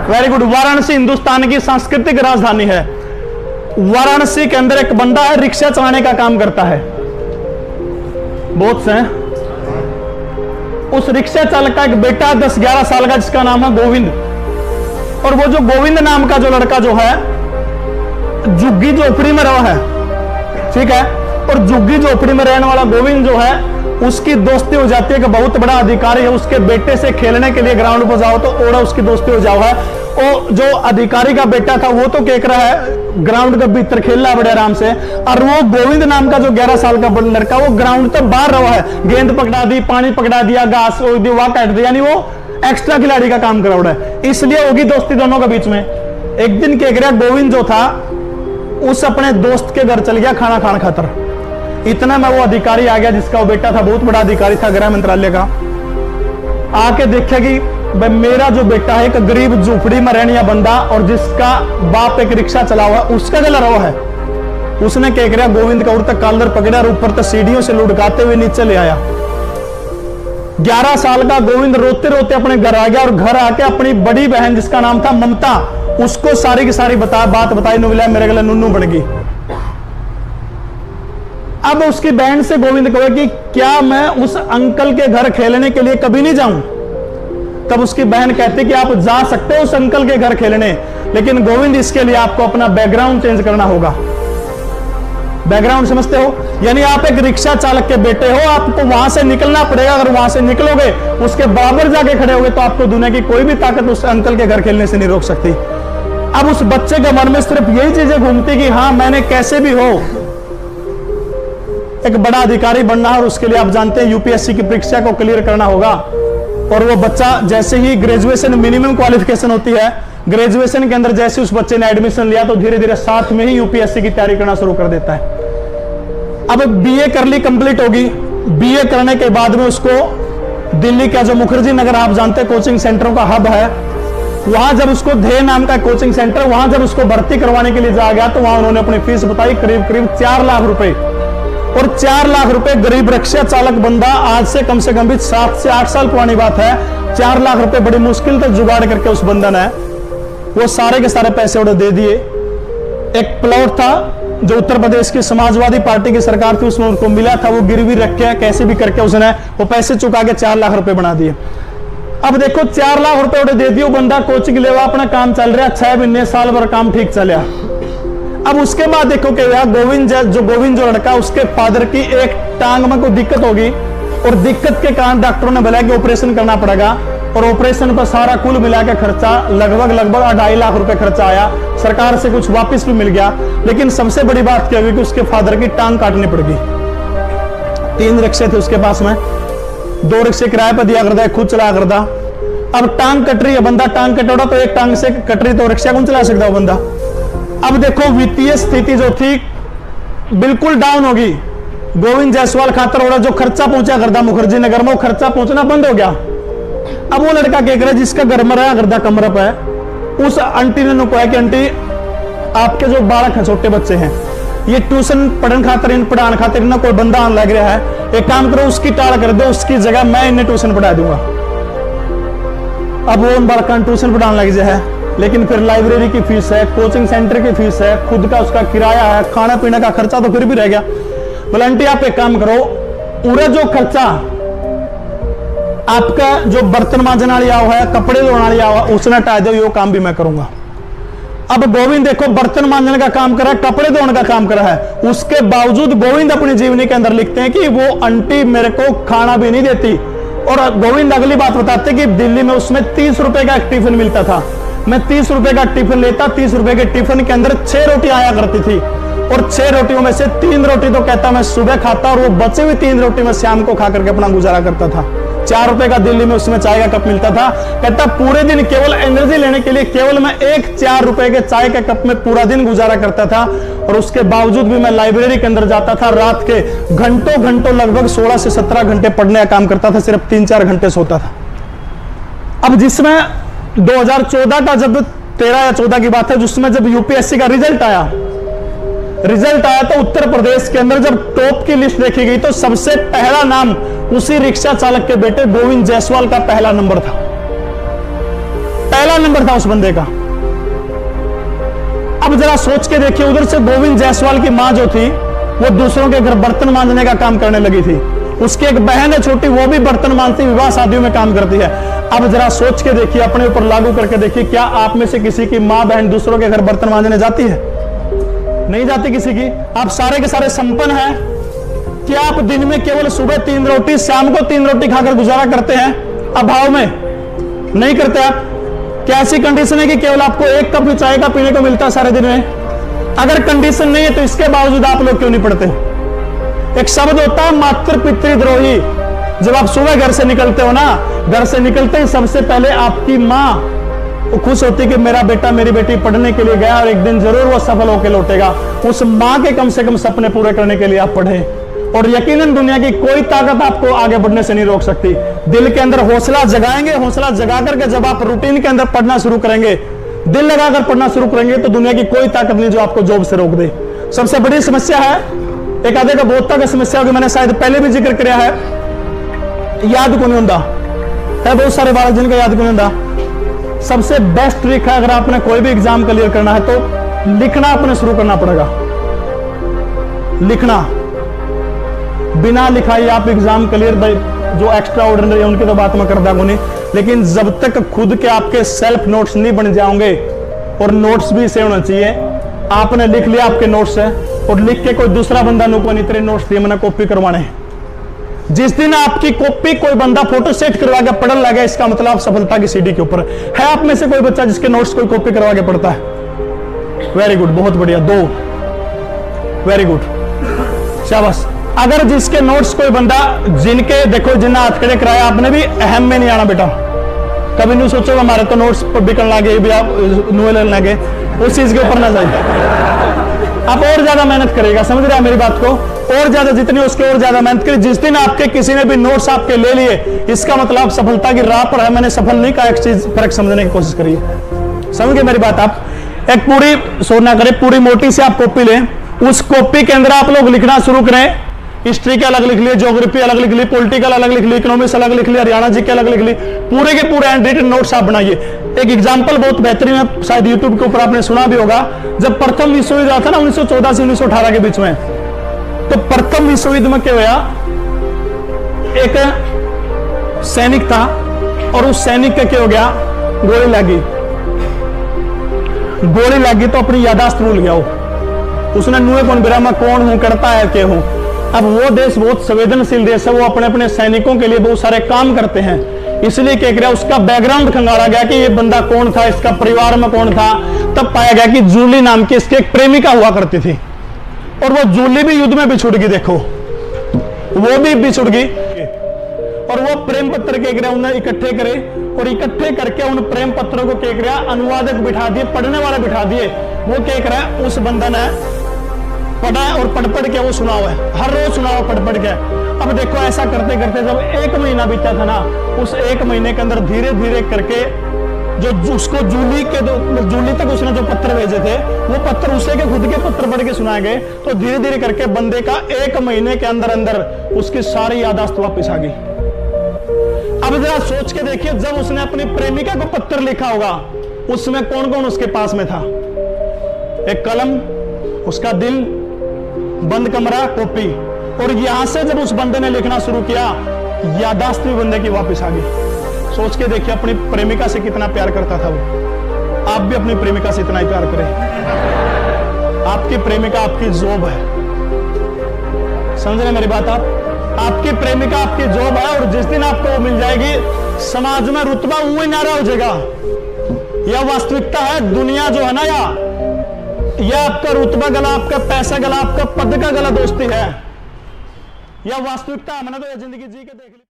Very good. Varanasi Hindustan की सांस्कृतिक राजधानी है। वाराणसी के अंदर एक बंदा है, रिक्शा चलाने का काम करता है, बहुत से हैं। उस रिक्शा चालक का एक बेटा 10-11 साल का, जिसका नाम है गोविंद। और वो जो गोविंद नाम का जो लड़का जो है, झुग्गी झोपड़ी में रहा है, ठीक है। और झुग्गी झोपड़ी में रहने वाला गोविंद जो है, उसकी दोस्ती हो जाती है कि बहुत बड़ा अधिकारी है, उसके बेटे से खेलने के लिए ग्राउंड पर जाओ तो ओड़ा उसकी दोस्ती हो जाओ है। और जो अधिकारी का बेटा था वो तो केक रहा है, ग्राउंड के भीतर खेल रहा है बड़े आराम से, और वो गोविंद नाम का जो 11 साल का लड़का, वो ग्राउंड तो बाहर रहा है, गेंद पकड़ा दी, पानी पकड़ा दिया, घास वहां काट दिया, यानी वो एक्स्ट्रा खिलाड़ी का काम करा है। इसलिए होगी दोस्ती दोनों के बीच में। एक दिन केक रहा गोविंद जो था, उस अपने दोस्त के घर चल गया खाना खाने खातर। इतना में वो अधिकारी आ गया, जिसका वो बेटा था, बहुत बड़ा अधिकारी था गृह मंत्रालय का। आके देखा कि भाई मेरा जो बेटा है एक गरीब झोपड़ी में रहने वाला बंदा, और जिसका बाप एक रिक्शा चला हुआ, उसका गला रहा है। उसने क्या किया, गोविंद का उड़ता कॉलर पकड़ा और ऊपर तक सीढ़ियों से लुढ़काते हुए नीचे ले आया। 11 साल का गोविंद रोते रोते अपने घर आ गया, और घर आके अपनी बड़ी बहन जिसका नाम था ममता, उसको सारी की सारी बात बताई, नुबिला मेरे गले नुन्नू बन गई। अब उसकी बहन से गोविंद कहे कि क्या मैं उस अंकल के घर खेलने के लिए कभी नहीं जाऊं? तब उसकी बहन कहती कि आप जा सकते हो उस अंकल के घर खेलने, लेकिन गोविंद इसके लिए आपको अपना बैकग्राउंड चेंज करना होगा। बैकग्राउंड समझते हो? यानी आप एक रिक्शा चालक के बेटे हो, आपको वहां से निकलना पड़ेगा। अगर वहां से निकलोगे, उसके बराबर जाके खड़े होगे, तो आपको दुनिया की कोई भी ताकत उस अंकल के घर खेलने से नहीं रोक सकती। अब उस बच्चे के मन में सिर्फ यही चीजें घूमती कि हाँ, मैंने कैसे भी हो एक बड़ा अधिकारी बनना है, और उसके लिए आप जानते हैं यूपीएससी की परीक्षा को क्लियर करना होगा। और वो बच्चा जैसे ही ग्रेजुएशन मिनिमम क्वालिफिकेशन होती है, ग्रेजुएशन के अंदर जैसे उस बच्चे ने एडमिशन लिया, तो धीरे धीरे साथ में ही यूपीएससी की तैयारी करना शुरू कर देता है। अब बीए कर ली, कंप्लीट होगी। बीए करने के बाद में उसको दिल्ली का जो मुखर्जी नगर आप जानते हैं कोचिंग सेंटरों का हब है, वहां जब उसको ध्येय नाम का कोचिंग सेंटर, वहां जब उसको भर्ती करवाने के लिए जा गया, तो वहां उन्होंने अपनी फीस बताई करीब 4 लाख रुपए। और 4 लाख रुपए गरीब रिक्शा चालक बंदा, आज से कम 7 से 8 साल पुरानी बात है, 4 लाख रुपए बड़ी मुश्किल से जुगाड़ करके उस बंदा ने वो सारे के सारे पैसे उन्हें दे दिए। एक प्लॉट था जो उत्तर प्रदेश की समाजवादी पार्टी की सरकार थी, उसमें उनको मिला था, वो गिरवी रख के कैसे भी करके उसने वो पैसे चुका के 4 लाख रुपए बना दिए। अब देखो 4 लाख रुपए उन्हें दे दिए, वो बंदा कोचिंग लेवा, अपना काम चल रहा, 6 महीने साल भर काम ठीक चला। अब उसके बाद देखो क्या गोविंद जो लड़का, उसके फादर की एक टांग में कोई दिक्कत होगी, और दिक्कत के कारण डॉक्टरों ने बोला कि ऑपरेशन करना पड़ेगा। और ऑपरेशन पर सारा कुल मिला के खर्चा लगभग 2.5 लाख रुपए खर्चा आया। सरकार से कुछ वापस भी मिल गया, लेकिन सबसे बड़ी बात क्या हुई कि उसके फादर की टांग काटनी पड़ गई। 3 रिक्शे थे उसके पास में, 2 रिक्शे किराए पर दिया करता है, खुद चलाया करता। अब टांग कट रही है, बंदा टांग कटोड़ा तो एक टांग से कट रही, तो रिक्शा कौन चला सकता है बंदा? अब देखो वित्तीय स्थिति जो थी बिल्कुल डाउन होगी। गोविंद जायसवाल खातर हो रहा जो खर्चा पहुंचा करता मुखर्जी नगर में, वो खर्चा पहुंचना बंद हो गया। अब वो लड़का क्या करे, जिसका घर में रहा करता कमरा पे, उस आंटी ने कहा कि आंटी आपके जो बालक हैं, छोटे बच्चे हैं, ये ट्यूशन पढ़ने खातर, इन पढ़ाने खातिर ना कोई बंदा आने लग रहा है, एक काम करो उसकी टाल कर दो, उसकी जगह मैं इन्हें ट्यूशन पढ़ा दूंगा। अब वो उन बालक ट्यूशन पढ़ाने लग जाए, लेकिन फिर लाइब्रेरी की फीस है, कोचिंग सेंटर की फीस है, खुद का उसका किराया है, खाना पीने का खर्चा तो फिर भी रह गया। बोले आंटी आप एक काम करो, पूरा जो खर्चा आपका जो बर्तन मांजने वाली आओ है, कपड़े धोने वाली आओ है, उसने हटा दो, ये काम भी मैं करूंगा। अब गोविंद देखो बर्तन मांजने का काम करा है, कपड़े धोने का काम करा है, उसके बावजूद गोविंद अपनी जीवनी के अंदर लिखते हैं कि वो आंटी मेरे को खाना भी नहीं देती। और गोविंद अगली बात बताते कि दिल्ली में उसमें 30 रुपए का एक टिफिन मिलता था, मैं 30 रुपए का टिफिन लेता, 30 रुपए के टिफिन के अंदर 6 रोटी आया करती थी, और 6 रोटियों में से 3 रोटी तो कहता मैं सुबह खाता, और वो बचे हुए 3 रोटी में शाम को खा करके अपना गुजारा करता था। 4 रुपए का दिल्ली में उसमें चाय का कप मिलता था, कहता पूरे दिन केवल एनर्जी लेने के लिए केवल मैं एक 4 रुपए के चाय के कप में पूरा दिन गुजारा करता था, और उसके बावजूद भी मैं लाइब्रेरी के अंदर जाता था, रात के घंटों लगभग 16 से 17 घंटे पढ़ने का काम करता था, सिर्फ 3-4 घंटे सोता था। अब जिसमें 2014 का जब 13 या 14 की बात है, जिसमें जब यूपीएससी का रिजल्ट आया तो उत्तर प्रदेश के अंदर जब टॉप की लिस्ट देखी गई, तो सबसे पहला नाम उसी रिक्शा चालक के बेटे गोविंद जायसवाल का पहला नंबर था। पहला नंबर था उस बंदे का। अब जरा सोच के देखिए, उधर से गोविंद जायसवाल की मां जो थी वो दूसरों के घर बर्तन मांजने का काम करने लगी थी। उसकी एक बहन है छोटी, वो भी बर्तन मांजती, विवाह शादियों में काम करती है। अब जरा सोच के देखिए, अपने ऊपर लागू करके देखिए, क्या आप में से किसी की मां बहन दूसरों के घर बर्तन मांजने जाती है? नहीं जाती किसी की। आप सारे के सारे संपन्न हैं। क्या आप दिन में केवल सुबह 3 रोटी, शाम को 3 रोटी खाकर गुजारा करते हैं अभाव में? नहीं करते आप। क्या ऐसी कंडीशन है कि केवल आपको 1 कप चाय का पीने को मिलता है सारे दिन में? अगर कंडीशन नहीं है तो इसके बावजूद आप लोग क्यों नहीं पढ़ते? एक शब्द होता है मातृ पितृद्रोही। जब आप सुबह घर से निकलते हो ना, घर से निकलते ही सबसे पहले आपकी मां वो खुश होती कि मेरा बेटा मेरी बेटी पढ़ने के लिए गया और एक दिन जरूर वो सफल होकर लौटेगा। उस मां के कम से कम सपने पूरे करने के लिए आप पढ़े, और यकीनन दुनिया की कोई ताकत आपको आगे बढ़ने से नहीं रोक सकती। दिल के अंदर हौसला जगाएंगे, हौसला जगा करके जब आप रूटीन के अंदर पढ़ना शुरू करेंगे, दिल लगाकर पढ़ना शुरू करेंगे, तो दुनिया की कोई ताकत नहीं जो आपको जॉब से रोक दे। सबसे बड़ी समस्या है, एक आधे का बोधता की समस्या होगी, मैंने शायद पहले भी जिक्र किया है, याद को नहीं होता है। बहुत सारे बालक जिनका याद को नहीं होता। सबसे बेस्ट ट्रिक है, अगर आपने कोई भी एग्जाम क्लियर करना है तो लिखना अपने शुरू करना पड़ेगा। लिखना, बिना लिखाई आप एग्जाम क्लियर, जो एक्स्ट्रा ऑर्डिनरी है उनकी तो बात मैं करता नहीं, लेकिन जब तक खुद के आपके सेल्फ नोट्स नहीं बन जाओगे, और नोट्स भी इसे होना चाहिए, आपने लिख लिया आपके नोट्स है और लिख के कोई दूसरा बंदा नुको नहीं तेरे नोट्स दिए मैंने कॉपी करवाने हैं। जिस दिन आपकी कॉपी कोई बंदा फोटो सेट करवा के पढ़ने लगा, इसका मतलब आप सफलता की सीढ़ी के ऊपर है। आप में से कोई बच्चा जिसके नोट्स कोई कॉपी करवा के पढ़ता है? वेरी गुड, बहुत बढ़िया, 2, वेरी गुड, शाबाश। अगर जिसके नोट्स कोई बंदा, जिनके देखो जिन्ना हाथ खड़े कराया, आपने भी अहम में नहीं आना बेटा। कभी नहीं सोचो हमारे तो नोट्स बिकन लगे भी आप नुए लगे, उस चीज के ऊपर ना जाइए। आप और ज्यादा मेहनत करेगा, समझ रहे हैं मेरी बात को? और ज्यादा, जितनी उसके और ज्यादा मेहनत करें। जिस दिन आपके किसी ने भी नोट्स आपके ले लिए, इसका मतलब सफलता की राह पर है। मैंने सफल नहीं कहा, एक चीज फर्क समझने की कोशिश करिए, समझ गए मेरी बात? आप एक पूरी सोना करें, पूरी मोटी से आप कॉपी लें, उस कॉपी के अंदर आप लोग लिखना शुरू करें। हिस्ट्री के अलग लिख लिए, ज्योग्राफी अलग लिख ली, पॉलिटिकल अलग लिख ली, इकोनॉमिक्स अलग लिख ली, हरियाणा जी के अलग लिख ली, पूरे के पूरे हैंड रिटन नोट्स आप बनाइए। एक एग्जांपल बहुत बेहतरीन है, शायद यूट्यूब के ऊपर आपने सुना भी होगा। जब प्रथम विश्व युद्ध हुआ था ना 1914 से 1918 के बीच में, तो प्रथम विश्व युद्ध में क्या हुआ, एक सैनिक था और उस सैनिक का क्या हो गया, गोली लगी। गोली लगी तो अपनी यादाश्त भूल गया वो। उसने नुए कौन बिरा, मैं कौन हूं, करता है क्या हूं। अब वो देश बहुत संवेदनशील देश है, वो अपने अपने सैनिकों के लिए बहुत सारे काम करते हैं, इसलिए क्या किया, उसका बैकग्राउंड खंगाला गया कि ये बंदा कौन था, इसका परिवार में कौन था। तब पाया गया कि जूली नाम की इसकी एक प्रेमिका हुआ करती थी, और वो जूली भी युद्ध में बिछुड़ गई। देखो वो भी बिछुड़ गई, और वो प्रेम पत्र के किया उन्हें इकट्ठे करे, और इकट्ठे करके उन प्रेम पत्रों को क्या किया, अनुवादक बिठा दिए, पढ़ने वाले बिठा दिए। वो क्या करा, उस बंदा ने पढ़ा और पढ़ के वो सुना हुआ है, हर रोज सुना हुआ पढ़ के। अब देखो ऐसा करते करते जब 1 महीना बीता था ना, उस 1 महीने के अंदर धीरे धीरे करके जो उसको जूली तक उसने जो पत्र भेजे थे, वो पत्र उसे के खुद के पत्र पढ़ के सुनाए गए। तो धीरे धीरे करके बंदे का 1 महीने के अंदर अंदर उसकी सारी यादाश्त वापस आ गई। अब जरा सोच के देखिए, जब उसने अपनी प्रेमिका को पत्र लिखा होगा, उसमें कौन कौन उसके पास में था? एक कलम, उसका दिल, बंद कमरा, कॉपी। और यहां से जब उस बंदे ने लिखना शुरू किया, यादाश्त भी बंदे की वापस आ गई। सोच के देखिए, अपनी प्रेमिका से कितना प्यार करता था वो। आप भी अपनी प्रेमिका से इतना ही प्यार करें। आपकी प्रेमिका आपकी जॉब है, समझ रहे मेरी बात? आपकी प्रेमिका आपकी जॉब है, और जिस दिन आपको वो मिल जाएगी, समाज में रुतबा वही नारा हो जाएगा। यह वास्तविकता है। दुनिया जो है ना, यह आपका रुतबा गला, आपका पैसा गला, आपका पद का गला दोस्ती है। यह वास्तविकता। मैंने तो यह जिंदगी जी के देख ली।